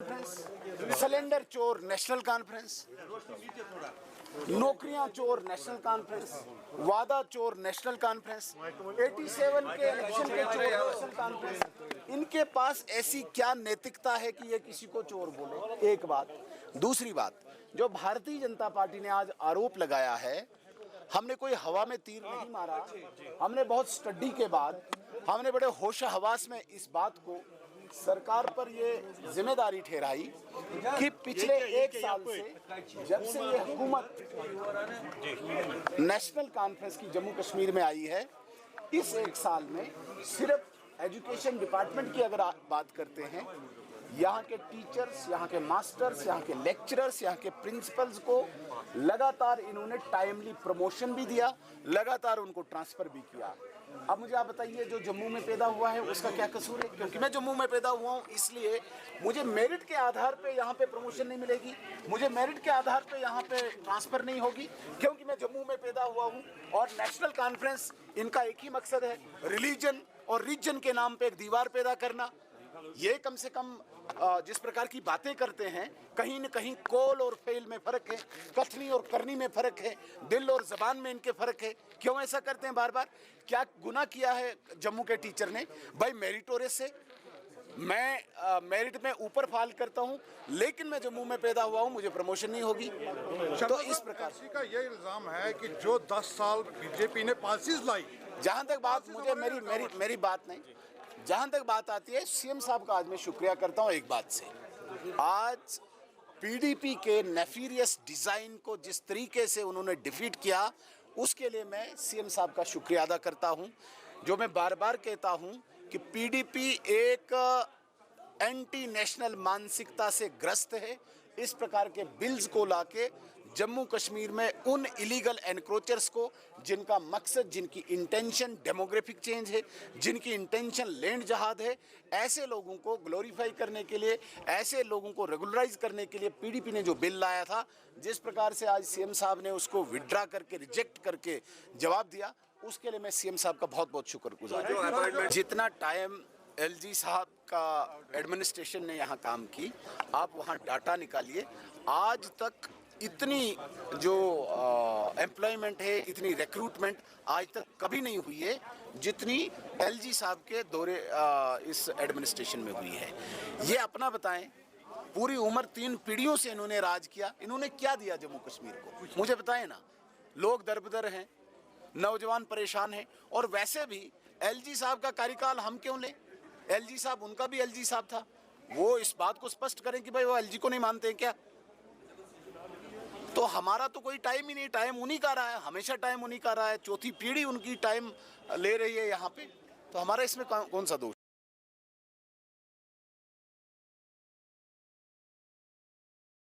Cylinder चोर national conference, नौकरियां चोर नेशनल कॉन्फ्रेंस, वादा चोर नेशनल कॉन्फ्रेंस, 87 के इलेक्शन के चोर नेशनल कॉन्फ्रेंस। इनके पास ऐसी क्या नैतिकता है कि ये किसी को चोर बोले? एक बात। दूसरी बात, जो भारतीय जनता पार्टी ने आज आरोप लगाया है, हमने कोई हवा में तीर नहीं मारा। हमने बहुत स्टडी के बाद, हमने बड़े होश हवास में इस बात को सरकार पर ये जिम्मेदारी ठहराई कि पिछले एक साल से जब से ये हुकूमत नेशनल कॉन्फ्रेंस की जम्मू कश्मीर में आई है, इस एक साल में सिर्फ एजुकेशन डिपार्टमेंट की अगर बात करते हैं, यहाँ के टीचर्स, यहाँ के मास्टर्स, यहाँ के लेक्चरर्स, यहाँ के प्रिंसिपल्स को लगातार इन्होंने टाइमली प्रमोशन भी दिया, लगातार उनको ट्रांसफ़र भी किया। अब मुझे आप बताइए, जो जम्मू में पैदा हुआ है उसका क्या कसूर है? क्योंकि मैं जम्मू में पैदा हुआ हूँ, इसलिए मुझे मेरिट के आधार पे यहाँ पे प्रमोशन नहीं मिलेगी, मुझे मेरिट के आधार पे यहाँ पे ट्रांसफ़र नहीं होगी, क्योंकि मैं जम्मू में पैदा हुआ हूँ। और नेशनल कॉन्फ्रेंस, इनका एक ही मकसद है, रिलीजन और रीजन के नाम पे एक दीवार पैदा करना। ये कम से कम जिस प्रकार की बातें करते हैं, कहीं न कहीं कॉल और फेल में फ़र्क है, कथनी और करनी में फ़र्क है, दिल और ज़बान में इनके फ़र्क है। क्यों ऐसा करते हैं बार बार? क्या गुनाह किया है जम्मू के टीचर ने? भाई मेरिटोरियस से मैं मेरिट में ऊपर फाल करता हूं, लेकिन मैं जम्मू में पैदा हुआ हूं, मुझे प्रमोशन नहीं होगी। तो इस प्रकार का ये इल्जाम है कि जो 10 साल बीजेपी ने पॉलिसीज लाई, जहां तक बात मुझे मेरी बात नहीं, जहां तक बात आती है, सीएम साहब का आज मैं शुक्रिया करता हूं एक बात से। आज पीडीपी के नेफीरियस डिजाइन को जिस तरीके से उन्होंने डिफीट किया, उसके लिए मैं सीएम साहब का शुक्रिया अदा करता हूं। जो मैं बार बार कहता हूं कि पीडीपी एक एंटी नेशनल मानसिकता से ग्रस्त है। इस प्रकार के बिल्स को लाके जम्मू कश्मीर में उन इलीगल एनक्रोचर्स को, जिनका मकसद, जिनकी इंटेंशन डेमोग्राफिक चेंज है, जिनकी इंटेंशन लैंड जहाद है, ऐसे लोगों को ग्लोरीफाई करने के लिए, ऐसे लोगों को रेगुलराइज करने के लिए पीडीपी ने जो बिल लाया था, जिस प्रकार से आज सीएम साहब ने उसको विड्रा करके, रिजेक्ट करके जवाब दिया, उसके लिए मैं सीएम साहब का बहुत बहुत शुक्रगुजार हूं। जितना टाइम एलजी साहब का एडमिनिस्ट्रेशन ने यहाँ काम की, आप वहाँ डाटा निकालिए, आज तक इतनी जो एम्प्लॉयमेंट है, इतनी रिक्रूटमेंट आज तक कभी नहीं हुई है जितनी एलजी साहब के दौरे इस एडमिनिस्ट्रेशन में हुई है। ये अपना बताएं, पूरी उम्र 3 पीढ़ियों से इन्होंने राज किया, इन्होंने क्या दिया जम्मू कश्मीर को? मुझे बताएं ना। लोग दरबदर हैं, नौजवान परेशान हैं, और वैसे भी एलजी साहब का कार्यकाल हम क्यों लें? एलजी साहब, उनका भी एलजी साहब था, वो इस बात को स्पष्ट करें कि भाई वो एलजी को नहीं मानते हैं क्या? तो हमारा तो कोई टाइम ही नहीं, टाइम उन्हीं का रहा है, हमेशा टाइम उन्हीं का रहा है, चौथी पीढ़ी उनकी टाइम ले रही है यहाँ पे, तो हमारा इसमें कौन सा दोष?